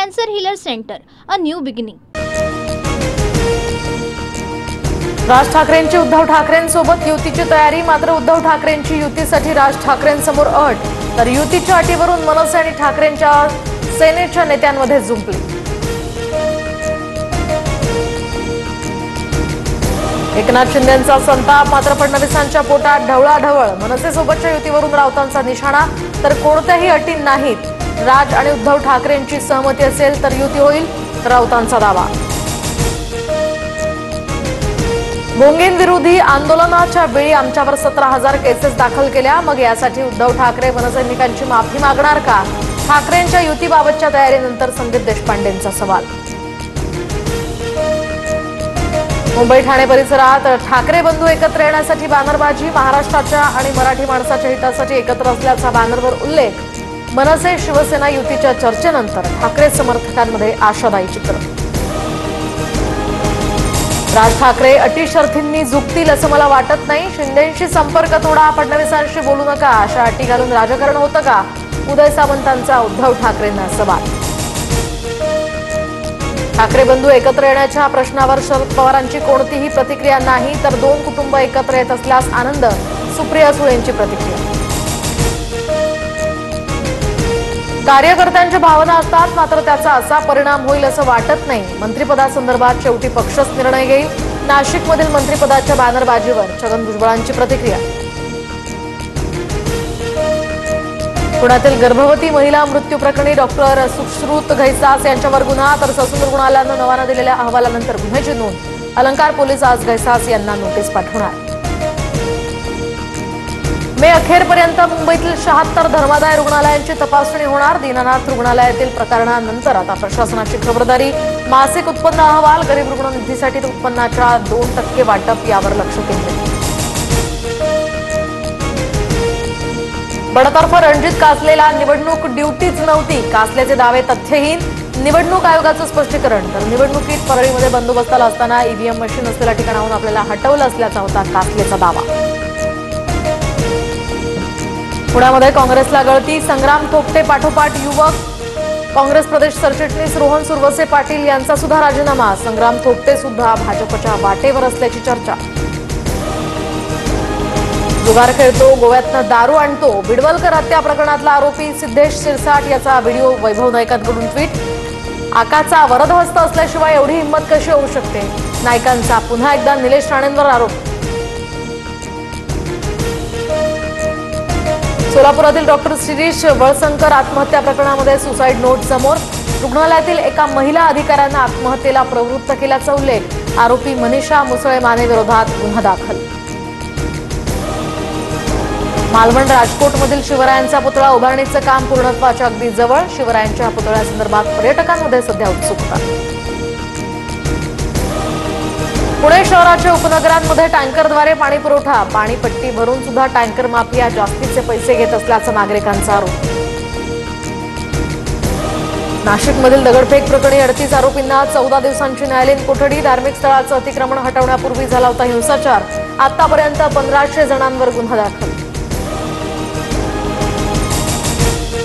Cancer Healer Center, a new beginning. राज ठाकरेंची उद्धव ठाकरेंसोबत युतीची तयारी. मात्र उद्धव ठाकरेंची युतीसाठी राज ठाकरेंसमोर अट, तर युतीच्या अटीवरून मनसे आणि ठाकरेंच्या सेनेच्या नेत्यांमध्ये जुंपली. एकनाथ शिंदेंचा संताप. मात्र फडणवीसांच्या पोटात ढवळाढवळ. मनसेसोबतच्या युतीवरून राऊतांचा निशाणा, तर कोणत्याही अटी नाहीत. राज आणि उद्धव ठाकरेंची सहमती असेल तर युती होईल, राऊतांचा दावा. भोंगेंविरोधी आंदोलनाच्या वेळी आमच्यावर 17,000 केसेस दाखल केल्या. मग यासाठी उद्धव ठाकरे मनसैनिकांची माफी मागणार का? ठाकरेंच्या युतीबाबतच्या तयारीनंतर संदीप देशपांडेंचा सवाल. मुंबई ठाणे परिसरात ठाकरे बंधू एकत्र येण्यासाठी बॅनरबाजी. महाराष्ट्राच्या आणि मराठी माणसाच्या हितासाठी एकत्र असल्याचा बॅनरवर उल्लेख. मनसे शिवसेना युतीच्या चर्चेनंतर ठाकरे समर्थकांमध्ये आशादायी चित्र. राज ठाकरे अटी शर्थींनी झुकतील असं मला वाटत नाही. शिंदेंशी संपर्क तोडा, फडणवीसांशी बोलू नका, अशा अटी घालून राजकारण होतं का? उदय सामंतांचा उद्धव ठाकरेंना सवाल. ठाकरे बंधू एकत्र येण्याच्या प्रश्नावर शरद पवारांची कोणतीही प्रतिक्रिया नाही, तर दोन कुटुंब एकत्र येत असल्यास आनंद. सुप्रिया सुळेंची प्रतिक्रिया. कार्यकर्त्यांच्या भावना असतात, मात्र त्याचा असा परिणाम होईल असं वाटत नाही. मंत्रिपदासंदर्भात शेवटी पक्षच निर्णय घेईल. नाशिकमधील मंत्रिपदाच्या बॅनरबाजीवर छगन भुजबळांची प्रतिक्रिया. पुण्यातील गर्भवती महिला मृत्यू प्रकरणी डॉक्टर सुश्रुत घैसास यांच्यावर गुन्हा, तर ससून रुग्णालयानं नव्यानं दिलेल्या अहवालानंतर गुन्ह्याची नोंद. अलंकार पोलीस आज घैसास यांना नोटीस पाठवणार. मे अखेरपर्यंत मुंबईतील 76 धर्मादाय रुग्णालयांची तपासणी होणार. दीनानाथ रुग्णालयातील प्रकरणानंतर आता प्रशासनाची खबरदारी. मासिक उत्पन्न अहवाल, गरीब रुग्ण निधीसाठी उत्पन्नाच्या 2% वाटप यावर लक्ष केंद्रित. बडतर्फ रणजित कासलेला निवडणूक ड्युटीच नव्हती. कासलेचे दावे तथ्यहीन. निवडणूक आयोगाचं स्पष्टीकरण. तर निवडणुकीत परळीमध्ये बंदोबस्ताला असताना ईव्हीएम मशीन असलेल्या ठिकाणाहून आपल्याला हटवलं असल्याचा होता कासलेचा दावा. पुण्यामध्ये काँग्रेसला गळती. संग्राम थोपटे पाठोपाठ युवक. काँग्रेस प्रदेश सरचिटणीस रोहन सुरवसे पाटील यांचा सुद्धा राजीनामा. संग्राम थोपटे सुद्धा भाजपच्या वाटेवर असल्याची चर्चा. जुगार खेळतो, गोव्यातनं दारू आणतो. बिडवलकर हत्या प्रकरणातला आरोपी सिद्धेश सिरसाट याचा व्हिडिओ. वैभव नाईकांकडून ट्विट. आकाचा वरदहस्त असल्याशिवाय एवढी हिंमत कशी होऊ शकते? नाईकांचा पुन्हा एकदा निलेश राणेंवर आरोप. सोलापुरातील डॉक्टर शिरीष वळसंकर आत्महत्या प्रकरणामध्ये सुसाईड नोट समोर. रुग्णालयातील एका महिला अधिकाऱ्यानं आत्महत्येला प्रवृत्त केल्याचा उल्लेख. आरोपी मनीषा मुसळे माने विरोधात गुन्हा दाखल. मालवण राजकोटमधील शिवरायांचा पुतळा उभारणीचं काम पूर्णत्वाच्या अगदी जवळ. शिवरायांच्या पुतळ्यासंदर्भात पर्यटकांमध्ये सध्या उत्सुकता. पुणे शहराच्या उपनगरांमध्ये टँकरद्वारे पाणी पुरवठा. पाणीपट्टी भरून सुद्धा टँकर माफिया जास्तीचे पैसे घेत असल्याचा नागरिकांचा आरोप. नाशिकमधील दगडफेक प्रकरणी 38 आरोपींना 14 दिवसांची न्यायालयीन कोठडी. धार्मिक स्थळाचं अतिक्रमण हटवण्यापूर्वी झाला होता हिंसाचार. आतापर्यंत 1500 जणांवर गुन्हा दाखल.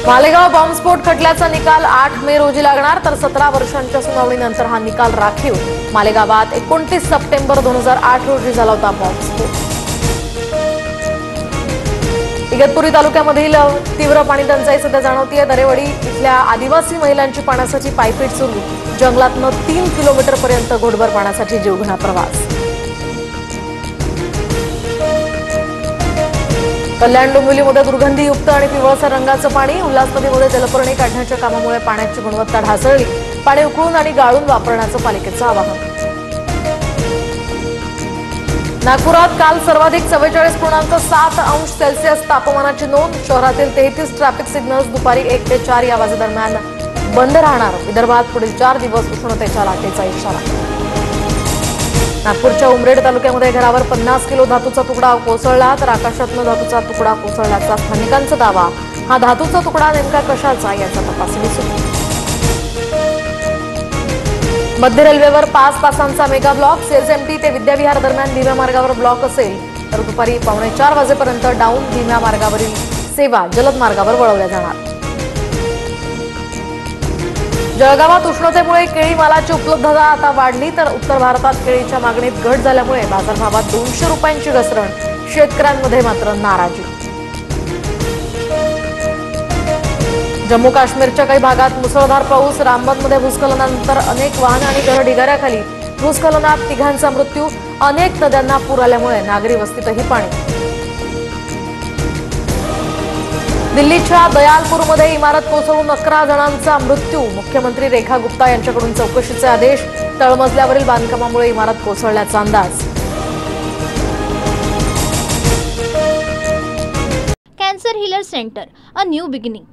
मालेगाव बॉम्बस्फोट खटल्याचा निकाल 8 मे रोजी लागणार, तर 17 वर्षांच्या सुनावणीनंतर हा निकाल राखीव. मालेगावात 29 सप्टेंबर 2008 रोजी झाला होता बॉम्बस्फोट. इगतपुरी तालुक्यामधील तीव्र पाणी टंचाई सध्या जाणवतीये. दरेवडी इथल्या आदिवासी महिलांची पाण्यासाठी पायपीट सुरू. जंगलातनं 3 किलोमीटरपर्यंत घोटभर पाण्यासाठी जीवघेणा प्रवास. कल्याण डोंबिवलीमध्ये दुर्गंधीयुक्त आणि पिवळसर रंगाचं पाणी. उल्हास नदीमध्ये जलपर्णी काढण्याच्या कामामुळे पाण्याची गुणवत्ता ढासळली. पाणी उकळून आणि गाळून वापरण्याचं पालिकेचं आवाहन. नागपुरात काल सर्वाधिक 44.7 अंश सेल्सिअस तापमानाची नोंद. शहरातील 33 ट्रॅफिक सिग्नल्स दुपारी 1 ते 4 या वाजेदरम्यान बंद राहणार. विदर्भात पुढील 4 दिवस उष्णतेच्या लाटेचा इशारा. नागपूरच्या उमरेड तालुक्यामध्ये घरावर 50 किलो धातूचा तुकडा कोसळला, तर आकाशातनं धातूचा तुकडा कोसळल्याचा स्थानिकांचा दावा. हा धातूचा तुकडा नेमका कशाचा याचा तपासणी सुरू. मध्य रेल्वेवर 5 तासांचा मेगा ब्लॉक. सीएसएमटी ते विद्याविहार दरम्यान धीम्या मार्गावर ब्लॉक असेल, तर दुपारी 3:45 वाजेपर्यंत डाऊन धीम्या मार्गावरील सेवा जलद मार्गावर वळवल्या जाणार. जळगावात उष्णतेमुळे केळी मालाची उपलब्धता आता वाढली तर उत्तर भारतात केळीच्या मागणीत घट झाल्यामुळे बाजारभावात 200 रुपयांची घसरण. शेतकऱ्यांमध्ये मात्र नाराजी. जम्मू काश्मीरच्या काही भागात मुसळधार पाऊस. रामबनमध्ये भूस्खलनानंतर अनेक वाहन आणि घरं ढिगाऱ्याखाली. भूस्खलनात 3घांचा मृत्यू. अनेक नद्यांना पूर आल्यामुळे नागरी वस्तीतही पाणी. दिल्लीच्या दयालपूरमध्ये इमारत कोसळून 11 जणांचा मृत्यू. मुख्यमंत्री रेखा गुप्ता यांच्याकडून चौकशीचे आदेश. तळमजल्यावरील बांधकामामुळे इमारत कोसळल्याचा अंदाज. Cancer healer centre, a new beginning.